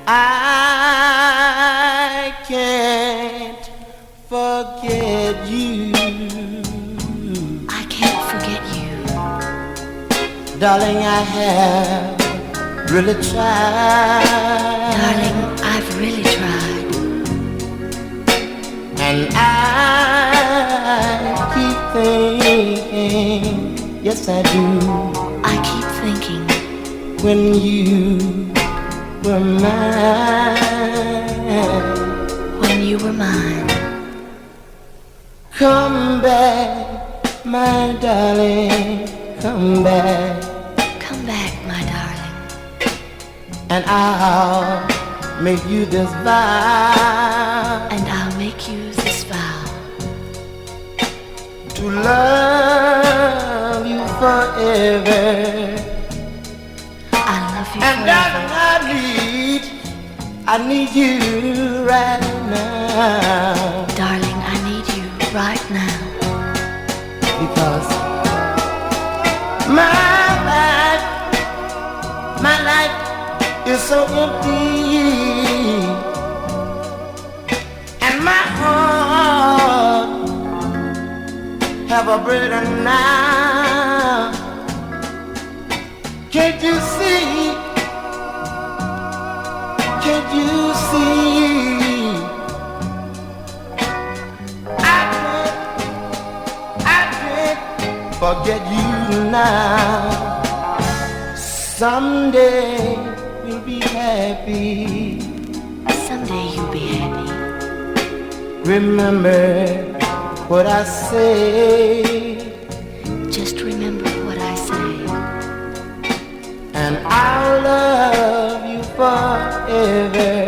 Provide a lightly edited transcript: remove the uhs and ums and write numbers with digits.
I can't forget you. I can't forget you. Darling, I have really tried. Darling, I've really tried. And I keep thinking, yes I do, I keep thinking when you were mine. when you were mine. Come back, my darling, come back. Come back, my darling. And I'll make you this vow. And I'll make you this vow. To love you forever. I love you And forever. darling, I need you right now. Darling, I need you right now. Because my life is so empty. And my heart have a burden now. Can't you see? Can't you see? I can't forget you now. Someday we'll be happy. Someday you'll be happy. Remember what I say. Just remember what I say. And I'll love you forever.